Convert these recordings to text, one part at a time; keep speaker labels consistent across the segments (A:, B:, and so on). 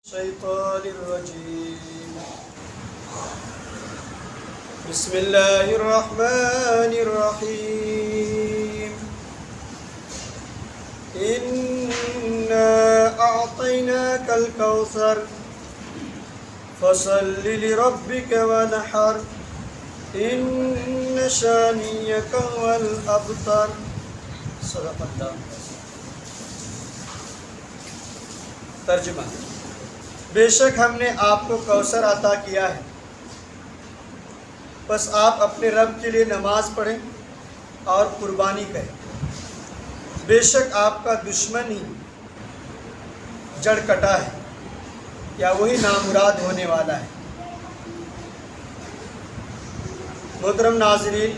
A: الشيطان الرجيم بسم الله الرحمن الرحيم إنا أعطيناك الكوثر فصل لربك ونحر إن شانئك هو الأبتر صدق اللہ. ترجمہ: بے شک ہم نے آپ کو کوثر عطا کیا ہے، بس آپ اپنے رب کے لیے نماز پڑھیں اور قربانی کریں. بے شک آپ کا دشمن ہی جڑ کٹا ہے یا وہی نامراد ہونے والا ہے. محترم ناظرین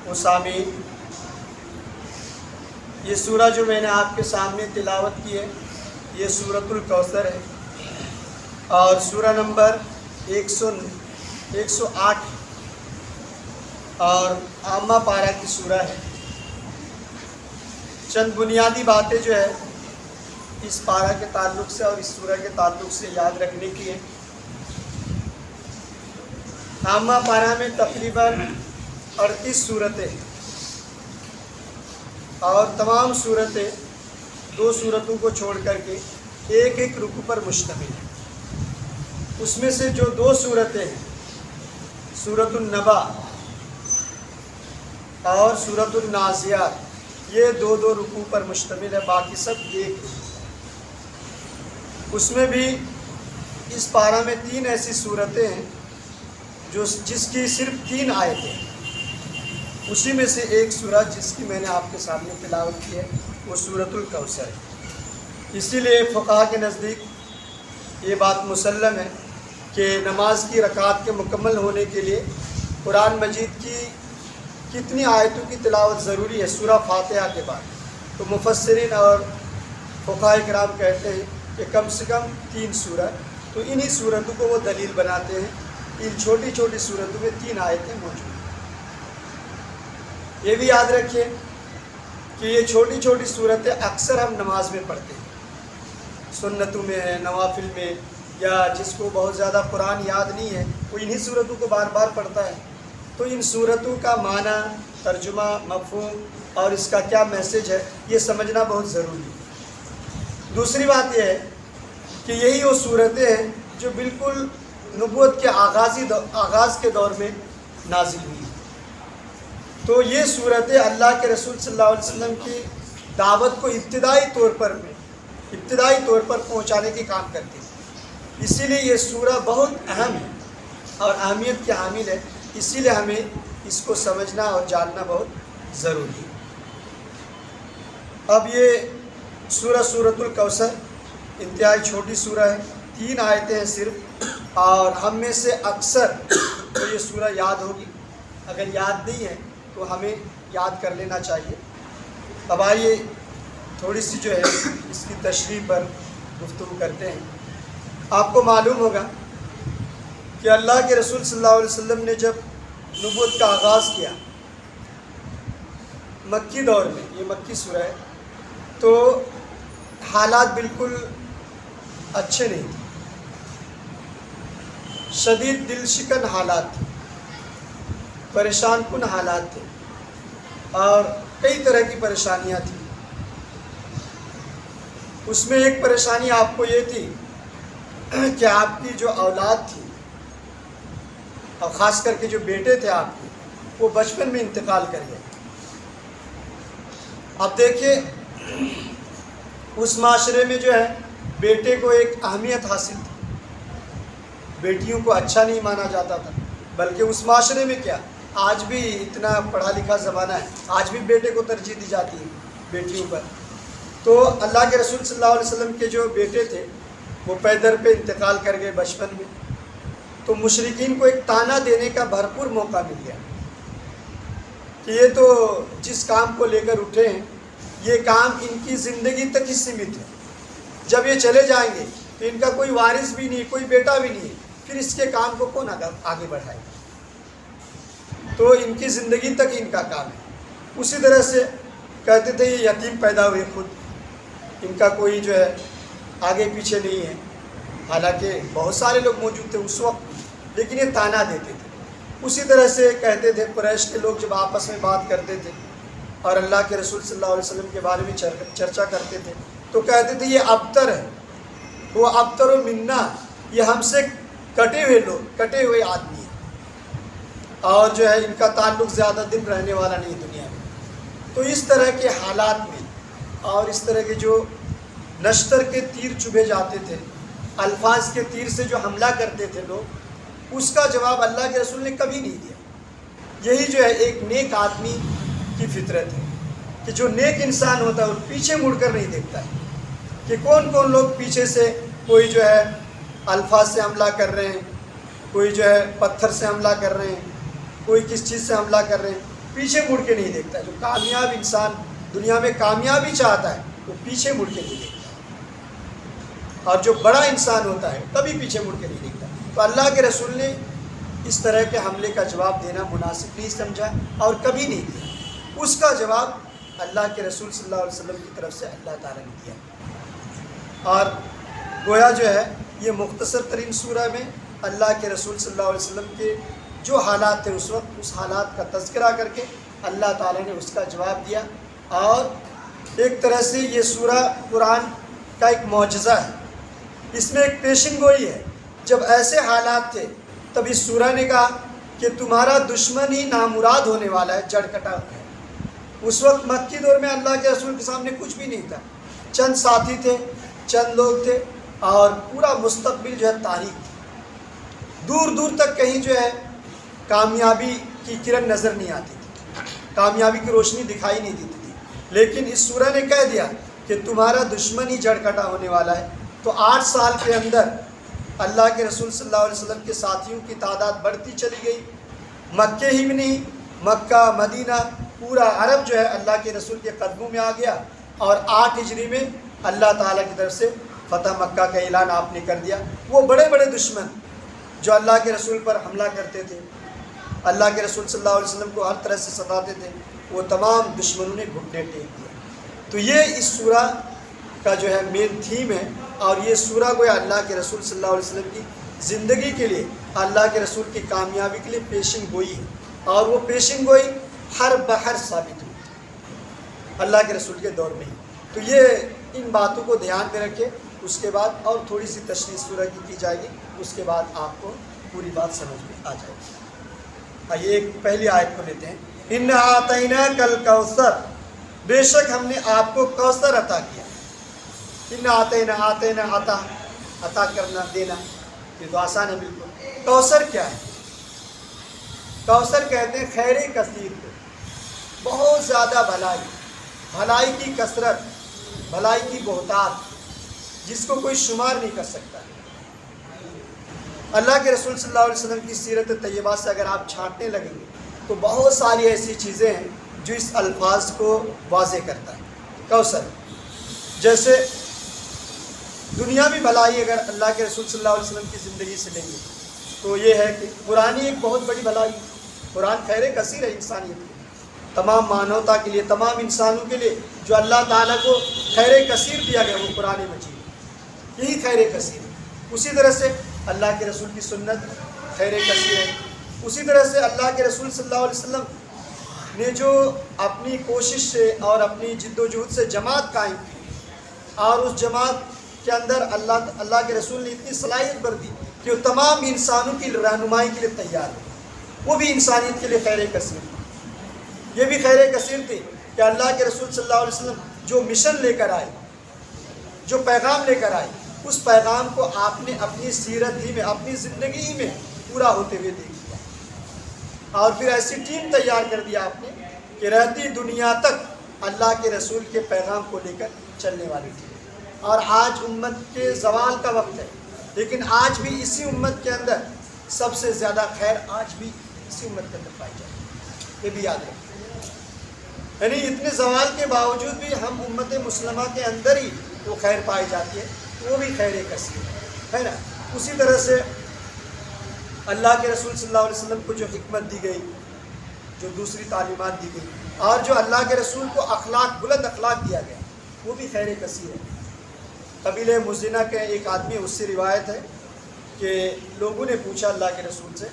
A: و سامعین، یہ سورہ جو میں نے آپ کے سامنے تلاوت کی ہے یہ سورۃ الکوثر ہے اور سورہ نمبر 108 اور عامہ پارہ کی سورہ ہے. چند بنیادی باتیں جو ہے اس پارہ کے تعلق سے اور اس سورہ کے تعلق سے یاد رکھنے کی ہے. عامہ پارہ میں تقریباً 38 صورتیں اور تمام صورتیں 2 صورتوں کو چھوڑ کر کے ایک ایک رکوع پر مشتمل ہے. اس میں سے جو 2 صورتیں ہیں سورۃ النبا اور سورۃ النازعات، یہ 2 رکوع پر مشتمل ہے، باقی سب ایک. اس میں بھی اس پارہ میں 3 ایسی صورتیں ہیں جس کی صرف 3 آیتیں ہیں. اسی میں سے ایک سورہ جس کی میں نے آپ کے سامنے تلاوت کی ہے وہ سورۃ الکوثر ہے. اسی لیے فقہا کے نزدیک یہ بات مسلم ہے کہ نماز کی رکعات کے مکمل ہونے کے لیے قرآن مجید کی کتنی آیتوں کی تلاوت ضروری ہے سورہ فاتحہ کے بعد. تو مفسرین اور فقہاء کرام کہتے ہیں کہ کم سے کم 3 سورہ. تو انہی صورتوں کو وہ دلیل بناتے ہیں. ان چھوٹی چھوٹی صورتوں میں 3 آیتیں موجود ہیں. یہ بھی یاد رکھیے کہ یہ چھوٹی چھوٹی صورتیں اکثر ہم نماز میں پڑھتے ہیں، سنتوں میں ہے، نوافل میں، یا جس کو بہت زیادہ قرآن یاد نہیں ہے وہ انہی صورتوں کو بار بار پڑھتا ہے. تو ان صورتوں کا معنی، ترجمہ، مفہوم اور اس کا کیا میسج ہے یہ سمجھنا بہت ضروری ہے. دوسری بات یہ ہے کہ یہی وہ صورتیں ہیں جو بالکل نبوت کے آغاز کے دور میں نازل ہوئی. تو یہ صورتیں اللہ کے رسول صلی اللہ علیہ وسلم کی دعوت کو ابتدائی طور پر پہنچانے کی کام کرتی ہے. اسی لیے یہ سورہ بہت اہم ہے اور اہمیت کی حامل ہے. اسی لیے ہمیں اس کو سمجھنا اور جاننا بہت ضروری ہے. اب یہ سورۃ الکوثر انتہائی چھوٹی سورہ ہے، 3 آیتیں ہیں صرف، اور ہم میں سے اکثر تو یہ سورہ یاد ہوگی. اگر یاد نہیں ہے تو ہمیں یاد کر لینا چاہیے. اب آئیے تھوڑی سی جو ہے اس کی تشریح پر گفتگو کرتے ہیں. آپ کو معلوم ہوگا کہ اللہ کے رسول صلی اللہ علیہ وسلم نے جب نبوت کا آغاز کیا مکی دور میں، یہ مکی سورہ ہے، تو حالات بالکل اچھے نہیں تھے. شدید دل شکن حالات تھے، پریشان کن حالات تھے اور کئی طرح کی پریشانیاں تھیں. اس میں ایک پریشانی آپ کو یہ تھی کہ آپ کی جو اولاد تھی اور خاص کر کے جو بیٹے تھے آپ کے، وہ بچپن میں انتقال کر گئے. اب دیکھیے اس معاشرے میں جو ہے بیٹے کو ایک اہمیت حاصل تھی، بیٹیوں کو اچھا نہیں مانا جاتا تھا. بلکہ اس معاشرے میں کیا، آج بھی اتنا پڑھا لکھا زمانہ ہے، آج بھی بیٹے کو ترجیح دی جاتی ہے بیٹیوں پر. تو اللہ کے رسول صلی اللہ علیہ وسلم کے جو بیٹے تھے وہ پیدر پہ انتقال کر گئے بچپن میں. تو مشرکین کو ایک طعنہ دینے کا بھرپور موقع مل گیا کہ یہ تو جس کام کو لے کر اٹھے ہیں یہ کام ان کی زندگی تک ہی سیمت ہے. جب یہ چلے جائیں گے تو ان کا کوئی وارث بھی نہیں، کوئی بیٹا بھی نہیں ہے، پھر اس کے کام کو کون آگے بڑھائے گا؟ تو ان کی زندگی تک ان کا کام ہے. اسی طرح سے کہتے تھے یہ یتیم پیدا ہوئے خود، ان کا کوئی جو ہے آگے پیچھے نہیں ہے. حالانکہ بہت سارے لوگ موجود تھے اس وقت، لیکن یہ طعنہ دیتے تھے۔ اسی طرح سے کہتے تھے قریش کے لوگ جب آپس میں بات کرتے تھے اور اللہ کے رسول صلی اللہ علیہ وسلم کے بارے میں چرچا کرتے تھے تو کہتے تھے یہ ابتر ہے، وہ ابتر و منا، یہ ہم سے کٹے ہوئے لوگ، کٹے ہوئے آدمی ہیں، اور جو ہے ان کا تعلق زیادہ دن رہنے والا نہیں دنیا میں۔ تو اس طرح کے حالات میں اور اس طرح کے جو نشتر کے تیر چبھے جاتے تھے، الفاظ کے تیر سے جو حملہ کرتے تھے لوگ، اس کا جواب اللہ کے رسول نے کبھی نہیں دیا۔ یہی جو ہے ایک نیک آدمی کی فطرت ہے کہ جو نیک انسان ہوتا ہے وہ پیچھے مڑ کر نہیں دیکھتا ہے کہ کون کون لوگ پیچھے سے کوئی جو ہے الفاظ سے حملہ کر رہے ہیں، کوئی جو ہے پتھر سے حملہ کر رہے ہیں، کوئی کس چیز سے حملہ کر رہے ہیں، پیچھے مڑ کے نہیں دیکھتا ہے۔ جو کامیاب انسان دنیا میں کامیابی چاہتا ہے وہ پیچھے مڑ کے نہیں دیکھتا، اور جو بڑا انسان ہوتا ہے کبھی پیچھے مڑ کے نہیں دیکھتا۔ تو اللہ کے رسول نے اس طرح کے حملے کا جواب دینا مناسب نہیں سمجھا اور کبھی نہیں دیا۔ اس کا جواب اللہ کے رسول صلی اللہ علیہ وسلم کی طرف سے اللہ تعالیٰ نے دیا، اور گویا جو ہے یہ مختصر ترین سورہ میں اللہ کے رسول صلی اللہ علیہ وسلم کے جو حالات تھے اس وقت، اس حالات کا تذکرہ کر کے اللہ تعالیٰ نے اس کا جواب دیا۔ اور ایک طرح سے یہ سورہ قرآن کا ایک معجزہ ہے، اس میں ایک پیشن گوئی ہے۔ جب ایسے حالات تھے تب اس سورہ نے کہا کہ تمہارا دشمن ہی نامراد ہونے والا ہے، جڑ کٹا ہوا ہے۔ اس وقت مکی دور میں اللہ کے رسول کے سامنے کچھ بھی نہیں تھا، چند ساتھی تھے، چند لوگ تھے، اور پورا مستقبل جو ہے تاریک تھی، دور دور تک کہیں جو ہے کامیابی کی کرن نظر نہیں آتی تھی، کامیابی کی روشنی دکھائی نہیں دیتی تھی۔ لیکن اس سورہ نے کہہ دیا کہ تمہارا دشمن ہی جڑ کٹا ہونے والا ہے۔ تو 8 سال کے اندر اللہ کے رسول صلی اللہ علیہ وسلم کے ساتھیوں کی تعداد بڑھتی چلی گئی۔ مکہ ہی میں نہیں، مکہ، مدینہ، پورا عرب جو ہے اللہ کے رسول کے قدموں میں آ گیا، اور 8 ہجری میں اللہ تعالیٰ کی طرف سے فتح مکہ کا اعلان آپ نے کر دیا۔ وہ بڑے بڑے دشمن جو اللہ کے رسول پر حملہ کرتے تھے، اللہ کے رسول صلی اللہ علیہ وسلم کو ہر طرح سے ستاتے تھے، وہ تمام دشمنوں نے گھٹنے ٹیک دیا۔ تو یہ اس سورہ کا جو ہے مین تھیم ہے، اور یہ سورہ گویا اللہ کے رسول صلی اللہ علیہ وسلم کی زندگی کے لیے، اللہ کے رسول کی کامیابی کے لیے پیشن گوئی ہے، اور وہ پیشن گوئی ہر بہر ثابت ہوئی اللہ کے رسول کے دور میں ہی۔ تو یہ ان باتوں کو دھیان میں رکھے، اس کے بعد اور تھوڑی سی تشریح سورہ کی جائے گی، اس کے بعد آپ کو پوری بات سمجھ میں آ جائے گی۔ آئیے ایک پہلی آیت کو لیتے ہیں۔ اِنَّا أَعْطَيْنَاكَ الْكَوْثَرَ، بے شک ہم نے آپ کو کوثر عطا کیا۔ اِنَّا أَعْطَيْنَا عطا کرنا، دینا، یہ تو آسان ہے بالکل۔ کوثر کیا ہے؟ کوثر کہتے ہیں خیر کثیر کو، بہت زیادہ بھلائی، بھلائی کی کثرت، بھلائی کی بہتات، جس کو کوئی شمار نہیں کر سکتا۔ اللہ کے رسول صلی اللہ علیہ وسلم کی سیرت طیبہ سے اگر آپ چھانٹنے لگیں گے تو بہت ساری ایسی چیزیں ہیں جو اس الفاظ کو واضح کرتا ہے۔ کوثر جیسے دنیاوی بھلائی اگر اللہ کے رسول صلی اللہ علیہ وسلم کی زندگی سے لیں گے تو یہ ہے کہ قرآن ایک بہت بڑی بھلائی، قرآن خیر کثیر ہے انسانیت کے، تمام مانوتا کے لیے، تمام انسانوں کے لیے جو اللہ تعالیٰ کو خیر کثیر دیا گیا وہ قرآن مجید، یہی خیر کثیر ہے۔ اسی طرح سے اللہ کے رسول کی سنت خیر کثیر ہے۔ اسی طرح سے اللہ کے رسول صلی اللہ علیہ وسلم نے جو اپنی کوشش سے اور اپنی جد و جہد سے جماعت قائم کی، اور اس جماعت کے اندر اللہ کے رسول نے اتنی صلاحیت بر دی کہ وہ تمام انسانوں کی رہنمائی کے لیے تیار ہے، وہ بھی انسانیت کے لیے خیر کثیر تھی۔ یہ بھی خیر کثیر تھی کہ اللہ کے رسول صلی اللہ علیہ وسلم جو مشن لے کر آئے، جو پیغام لے کر آئے، اس پیغام کو آپ نے اپنی سیرت ہی میں، اپنی زندگی ہی میں پورا ہوتے ہوئے دیکھ لیا، اور پھر ایسی ٹیم تیار کر دیا آپ نے کہ رہتی دنیا تک اللہ کے رسول کے پیغام کو لے کر چلنے والی تھی۔ اور آج امت کے زوال کا وقت ہے، لیکن آج بھی اسی امت کے اندر سب سے زیادہ خیر آج بھی اسی امت کے اندر پائی جاتی ہے، یہ بھی یاد رکھیں۔ یعنی اتنے زوال کے باوجود بھی ہم امت مسلمہ کے اندر ہی وہ خیر پائی جاتی ہے، وہ بھی خیر کثیر ہے نا۔ اسی طرح سے اللہ کے رسول صلی اللہ علیہ وسلم کو جو حکمت دی گئی، جو دوسری تعلیمات دی گئی، اور جو اللہ کے رسول کو اخلاق، بلند اخلاق دیا گیا، وہ بھی خیر کثیر ہے۔ قبیلہ مزینہ کے ایک آدمی، اس سے روایت ہے کہ لوگوں نے پوچھا اللہ کے رسول سے،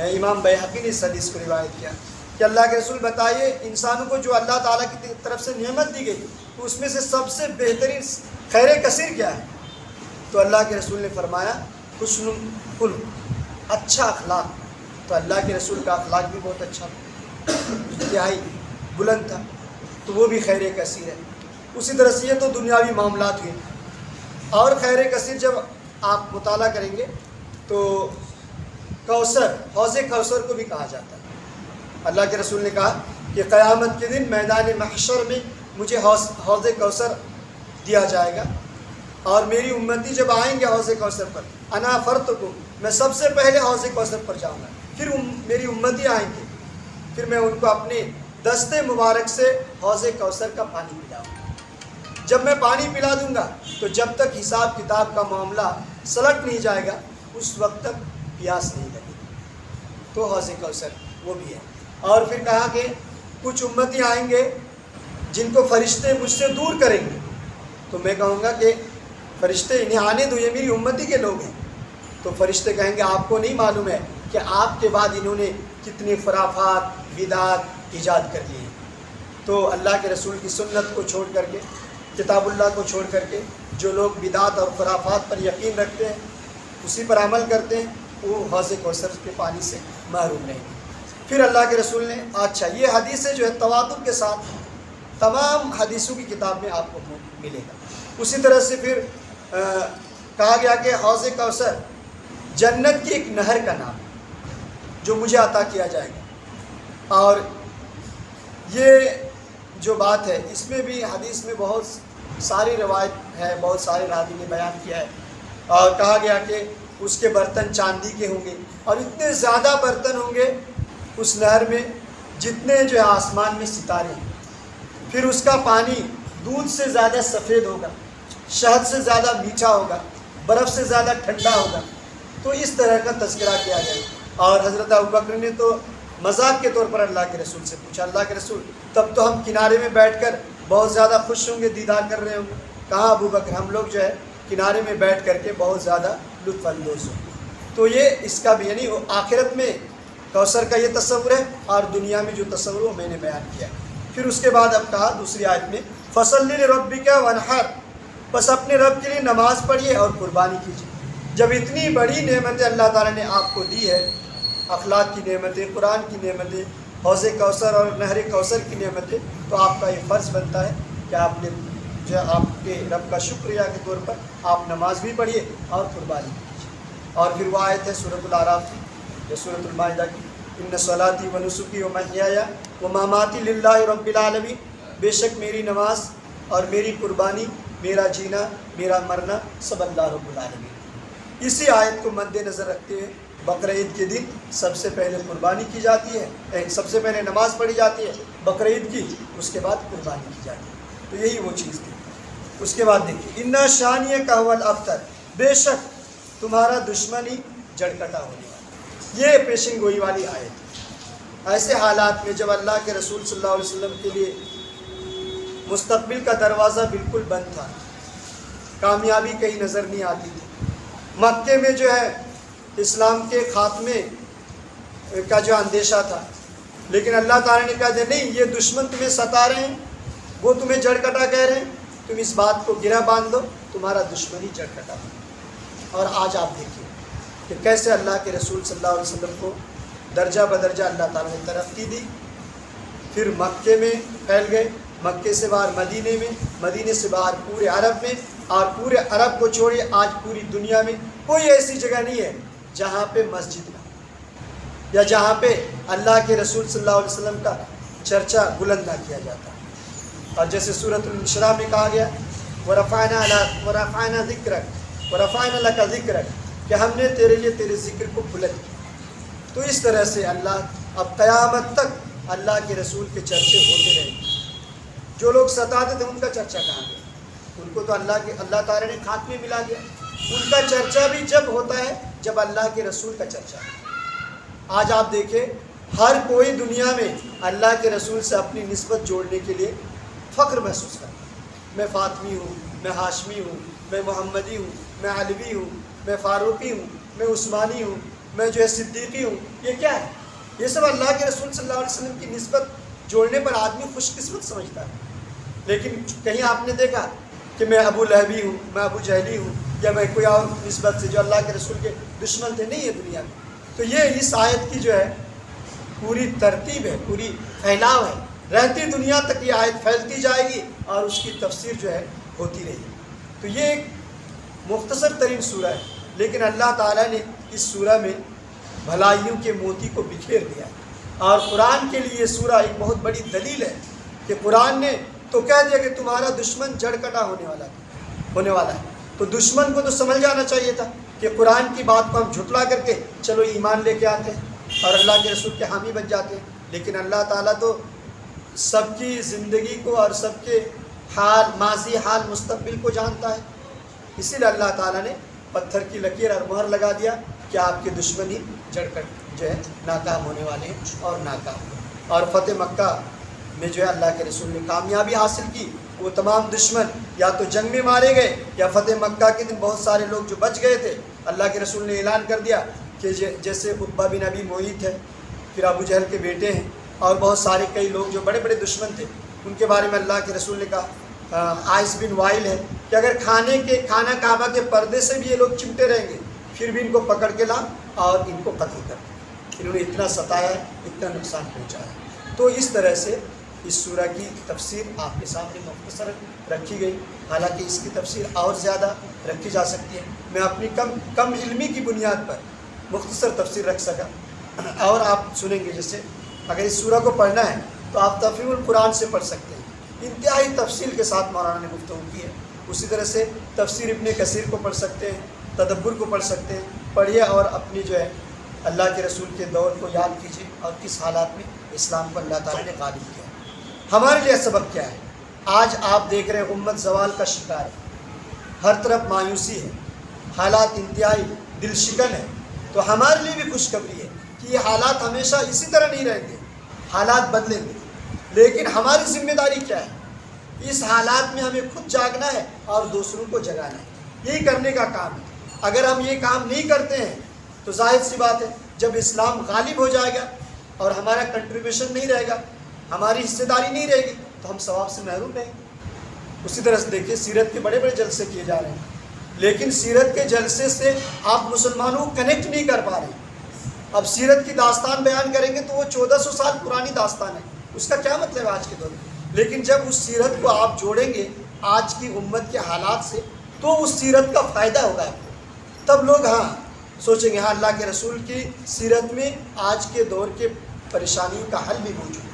A: امام بیہقی نے اس حدیث کو روایت کیا کہ اللہ کے رسول بتائیے انسانوں کو جو اللہ تعالیٰ کی طرف سے نعمت دی گئی تو اس میں سے سب سے بہترین خیر کثیر کیا ہے؟ تو اللہ کے رسول نے فرمایا حسن الخلق، اچھا اخلاق۔ تو اللہ کے رسول کا اخلاق بھی بہت اچھا تھا، انتہائی بلند تھا، تو وہ بھی خیر کثیر ہے۔ اسی طرح سے یہ تو دنیاوی معاملات ہوئے، اور خیر کثیر جب آپ مطالعہ کریں گے تو کوثر، حوض کوثر کو بھی کہا جاتا ہے۔ اللہ کے رسول نے کہا کہ قیامت کے دن میدان محشر میں مجھے حوض کوثر دیا جائے گا، اور میری امتی جب آئیں گے حوض کوثر پر، انا فرتکم، میں سب سے پہلے حوض کوثر پر جاؤں گا، پھر میری امتی آئیں گے، پھر میں ان کو اپنے دستے مبارک سے حوض کوثر کا پانی پلاؤں گا۔ جب میں پانی پلا دوں گا تو جب تک حساب کتاب کا معاملہ سلٹ نہیں جائے گا اس وقت تک پیاس نہیں لگے گی۔ تو حوض کوثر وہ بھی ہے۔ اور پھر کہا کہ کچھ امتی آئیں گے جن کو فرشتے مجھ سے دور کریں گے، تو میں کہوں گا کہ فرشتے انہیں آنے دو، یہ میری امتی کے لوگ ہیں۔ تو فرشتے کہیں گے آپ کو نہیں معلوم ہے کہ آپ کے بعد انہوں نے کتنے خرافات، بدعات ایجاد کر لیے ہیں۔ تو اللہ کے رسول کی سنت کو چھوڑ کر کے، کتاب اللہ کو چھوڑ کر کے جو لوگ بدعات اور خرافات پر یقین رکھتے ہیں، اسی پر عمل کرتے ہیں، وہ حوض کوثر کے پانی سے محروم نہیں۔ پھر اللہ کے رسول نے، اچھا یہ حدیث جو ہے تواتر کے ساتھ تمام حدیثوں کی کتاب میں آپ کو ملے گا۔ اسی طرح سے پھر کہا گیا کہ حوض کوثر جنت کی ایک نہر کا نام ہے جو مجھے عطا کیا جائے گا۔ اور یہ جو بات ہے اس میں بھی حدیث میں بہت ساری روایت ہے، بہت سارے راوی نے بیان کیا ہے، اور کہا گیا کہ اس کے برتن چاندی کے ہوں گے، اور اتنے زیادہ برتن ہوں گے اس نہر میں جتنے جو ہے آسمان میں ستارے ہیں۔ پھر اس کا پانی دودھ سے زیادہ سفید ہوگا، شہد سے زیادہ میٹھا ہوگا، برف سے زیادہ ٹھنڈا ہوگا۔ تو اس طرح کا تذکرہ کیا جائے۔ اور حضرت ابوبکر نے تو مذاق کے طور پر اللہ کے رسول سے پوچھا، اللہ کے رسول تب تو ہم کنارے میں بیٹھ کر بہت زیادہ خوش ہوں گے، دیدار کر رہے ہوں گے۔ کہاں ابوبکر، ہم لوگ جو ہے کنارے میں بیٹھ کر کے بہت زیادہ لطف اندوز ہوں گے۔ تو یہ اس کا بھی یعنی آخرت میں کوثر کا یہ تصور ہے، اور دنیا میں جو تصور وہ میں نے بیان کیا۔ پھر اس کے بعد اب کہا دوسری آیت میں فَصَلِّ لِرَبِّكَ وَانْحَرْ، بس اپنے رب کے لیے نماز پڑھیے اور قربانی کیجیے۔ جب اتنی بڑی نعمتیں اللہ تعالیٰ نے آپ کو دی ہے، اخلاق کی نعمتیں، قرآن کی نعمتیں، حوض کوثر اور نہر کوثر کی نعمتیں، تو آپ کا یہ فرض بنتا ہے کہ آپ نے جو آپ کے رب کا شکریہ کے طور پر آپ نماز بھی پڑھیے اور قربانی کیجیے۔ اور پھر وہ آیت ہے سورۃ الاعراف کی یا سورۃ المائدہ کی، ان صلاتی و نسکی و محیایا و مماتی للہ رب العالمین، بے شک میری نماز اور میری قربانی، میرا جینا، میرا مرنا سب اللہ رب العالمین۔ اسی آیت کو مد نظر رکھتے ہوئے بقرعید کے دن سب سے پہلے قربانی کی جاتی ہے، سب سے پہلے نماز پڑھی جاتی ہے بقرعید کی، اس کے بعد قربانی کی جاتی ہے۔ تو یہی وہ چیز تھی۔ اس کے بعد دیکھیے انا شانیہ کا هو الابتر، بے شک تمہارا دشمن ہی جڑکٹا ہونے والا۔ یہ پیشن گوئی والی آیت ہے۔ ایسے حالات میں جب اللہ کے رسول صلی اللہ علیہ وسلم کے لیے مستقبل کا دروازہ بالکل بند تھا، کامیابی کہیں نظر نہیں آتی تھی، مکے میں جو ہے اسلام کے خاتمے کا جو اندیشہ تھا، لیکن اللہ تعالیٰ نے کہا نہیں، یہ دشمن تمہیں ستا رہے ہیں، وہ تمہیں جڑ کٹا کہہ رہے ہیں، تم اس بات کو گرہ باندھ دو، تمہارا دشمن ہی جڑ کٹا۔ اور آج آپ دیکھیے کہ کیسے اللہ کے رسول صلی اللہ علیہ وسلم کو درجہ بدرجہ اللہ تعالیٰ نے ترقی دی، پھر مکے میں پھیل گئے، مکے سے باہر مدینے میں، مدینے سے باہر پورے عرب میں، اور پورے عرب کو چھوڑیے آج پوری دنیا میں کوئی ایسی جگہ نہیں ہے جہاں پہ مسجد نہ ہو، یا جہاں پہ اللہ کے رسول صلی اللہ علیہ وسلم کا چرچا بلند نہ کیا جاتا۔ اور جیسے سورۃ الانشراح میں کہا گیا وَرَفَعْنَا ذِكْرَكَ وَرَفَعْنَا لَكَ ذِكْرَكَ، کہ ہم نے تیرے لیے تیرے ذکر کو بلند کیا۔ تو اس طرح سے اللہ اب قیامت تک اللہ کے رسول کے چرچے ہوتے رہیں گے۔ جو لوگ ستاتے تھے ان کا چرچا کہاں گیا؟ ان کو تو اللہ تعالیٰ نے خاتمے ملا دیا۔ ان کا چرچا بھی جب ہوتا ہے جب اللہ کے رسول کا چرچا ہے۔ آج آپ دیکھیں ہر کوئی دنیا میں اللہ کے رسول سے اپنی نسبت جوڑنے کے لیے فخر محسوس کرتا ہے، میں فاطمی ہوں، میں ہاشمی ہوں، میں محمدی ہوں، میں علوی ہوں، میں فاروقی ہوں، میں عثمانی ہوں، میں جو ہے صدیقی ہوں، یہ کیا ہے؟ یہ سب اللہ کے رسول صلی اللہ علیہ وسلم کی نسبت جوڑنے پر آدمی خوش قسمت سمجھتا ہے. لیکن کہیں آپ نے دیکھا کہ میں ابو لہبی ہوں، میں ابو جہلی ہوں، یا میں کوئی اور نسبت سے جو اللہ کے رسول کے دشمن تھے؟ نہیں ہے دنیا میں. تو یہ اس آیت کی جو ہے پوری ترتیب ہے، پوری پھیلاؤ ہے. رہتی دنیا تک یہ آیت پھیلتی جائے گی اور اس کی تفسیر جو ہے ہوتی رہے گی. تو یہ ایک مختصر ترین سورہ ہے، لیکن اللہ تعالیٰ نے اس سورہ میں بھلائیوں کے موتی کو بکھیر دیا. اور قرآن کے لیے یہ سورہ ایک بہت بڑی دلیل ہے کہ قرآن نے تو کہہ دیا کہ تمہارا دشمن جڑ کٹا ہونے والا ہے. تو دشمن کو تو سمجھ جانا چاہیے تھا کہ قرآن کی بات کو ہم جھٹلا کر کے چلو ایمان لے کے آتے ہیں اور اللہ کے رسول کے حامی بن جاتے ہیں. لیکن اللہ تعالیٰ تو سب کی زندگی کو اور سب کے حال، ماضی، حال، مستقبل کو جانتا ہے. اسی لیے اللہ تعالیٰ نے پتھر کی لکیر اور مہر لگا دیا کہ آپ کے دشمن ہی جڑ کر جو ہے ناکام ہونے والے ہیں اور ناکام ہوئے. اور فتح مکہ میں جو ہے اللہ کے رسول نے کامیابی حاصل کی. وہ تمام دشمن یا تو جنگ میں مارے گئے یا فتح مکہ کے دن بہت سارے لوگ جو بچ گئے تھے اللہ کے رسول نے اعلان کر دیا کہ جیسے عقبہ بن ابی معیط ہے، پھر ابو جہل کے بیٹے ہیں، اور بہت سارے کئی لوگ جو بڑے بڑے دشمن تھے، ان کے بارے میں اللہ کے رسول نے کہا عائص بن وائل ہے کہ اگر کھانا کعبہ کے پردے سے بھی یہ لوگ چمٹے رہیں گے پھر بھی ان کو پکڑ کے لا اور ان کو قتل کر. انہوں نے اتنا ستایا ہے، اتنا نقصان پہنچایا ہے. تو اس طرح سے اس سورہ کی تفسیر آپ کے سامنے مختصر رکھی گئی. حالانکہ اس کی تفسیر اور زیادہ رکھی جا سکتی ہے. میں اپنی کم علمی کی بنیاد پر مختصر تفسیر رکھ سکا. اور آپ سنیں گے جیسے اگر اس سورہ کو پڑھنا ہے تو آپ تفہیم القرآن سے پڑھ سکتے ہیں، انتہائی تفصیل کے ساتھ مولانا نے گفتگو کی ہے. اسی طرح سے تفسیر ابن کثیر کو پڑھ سکتے ہیں، تدبر کو پڑھ سکتے ہیں. پڑھیے اور اپنی جو ہے اللہ کے رسول کے دور کو یاد کیجیے اور کس حالات میں اسلام کو اللہ تعالیٰ نے غالب کیا. ہمارے لیے سبق کیا ہے؟ آج آپ دیکھ رہے ہیں امت زوال کا شکار ہے، ہر طرف مایوسی ہے، حالات انتہائی دل شکن ہے. تو ہمارے لیے بھی خوشخبری ہے کہ یہ حالات ہمیشہ اسی طرح نہیں رہیں گے، حالات بدلیں گے. لیکن ہماری ذمہ داری کیا ہے؟ اس حالات میں ہمیں خود جاگنا ہے اور دوسروں کو جگانا ہے. یہی کرنے کا کام ہے. اگر ہم یہ کام نہیں کرتے ہیں تو ظاہر سی بات ہے جب اسلام غالب ہو جائے گا اور ہمارا کنٹریبیوشن نہیں رہے گا، ہماری حصہ داری نہیں رہے گی، تو ہم ثواب سے محروم رہیں گے. اسی طرح سے دیکھیے سیرت کے بڑے بڑے جلسے کیے جا رہے ہیں، لیکن سیرت کے جلسے سے آپ مسلمانوں کو کنیکٹ نہیں کر پا رہے ہیں. اب سیرت کی داستان بیان کریں گے تو وہ 1400 سال پرانی داستان ہے، اس کا کیا مطلب ہے آج کے دور میں؟ لیکن جب اس سیرت کو آپ جوڑیں گے آج کی امت کے حالات سے تو اس سیرت کا فائدہ ہوگا آپ کو. تب لوگ سوچیں گے اللہ کے رسول کی سیرت میں آج کے دور کے پریشانیوں کا حل بھی موجود ہے.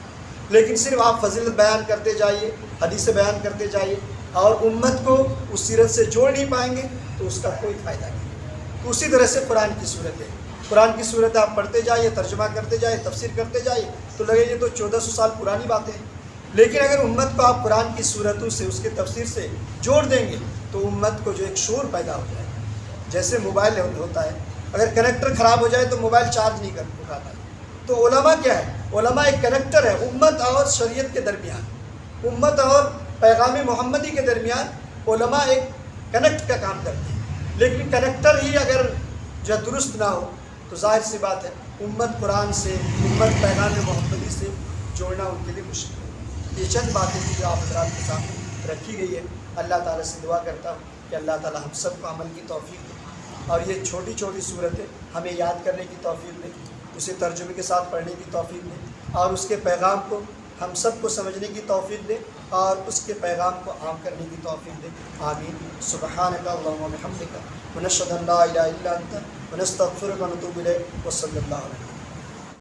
A: لیکن صرف آپ فضیلت بیان کرتے جائیے، حدیث بیان کرتے جائیے اور امت کو اس سیرت سے جوڑ نہیں پائیں گے تو اس کا کوئی فائدہ نہیں. تو اسی طرح سے قرآن کی صورت ہے. قرآن کی صورت آپ پڑھتے جائیے، ترجمہ کرتے جائیے، تفسیر کرتے جائیے تو لگے یہ تو 1400 سال پرانی باتیں ہیں. لیکن اگر امت کو آپ قرآن کی صورتوں سے، اس کے تفسیر سے جوڑ دیں گے تو امت کو جو ایک شعور پیدا ہو جائے. جیسے موبائل ہوتا ہے، اگر کنیکٹر خراب ہو جائے تو موبائل چارج نہیں کر اٹھاتا. تو علماء کیا ہے؟ علماء ایک کنیکٹر ہے امت اور شریعت کے درمیان، امت اور پیغام محمدی کے درمیان. علماء ایک کنیکٹ کا کام کرتے ہیں. لیکن کنیکٹر ہی اگر جو درست نہ ہو تو ظاہر سی بات ہے امت قرآن سے، امت پیغام محمدی سے جوڑنا ان کے لیے مشکل ہے. یہ چند باتیں تھیں جو آپ حضرات کے سامنے رکھی گئی ہے. اللہ تعالیٰ سے دعا کرتا ہوں کہ اللہ تعالیٰ ہم سب کو عمل کی توفیق دے اور یہ چھوٹی چھوٹی صورتیں ہمیں یاد کرنے کی توفیق دے، اسے ترجمے کے ساتھ پڑھنے کی توفیق دے اور اس کے پیغام کو ہم سب کو سمجھنے کی توفیق دے اور اس کے پیغام کو عام کرنے کی توفیق دے. آمین. سبحانک اللہم و بحمدک ونشہد ان لا الہ الا انت ونستغفرک ونتوب الیک وصلی اللہ علیہ وسلم.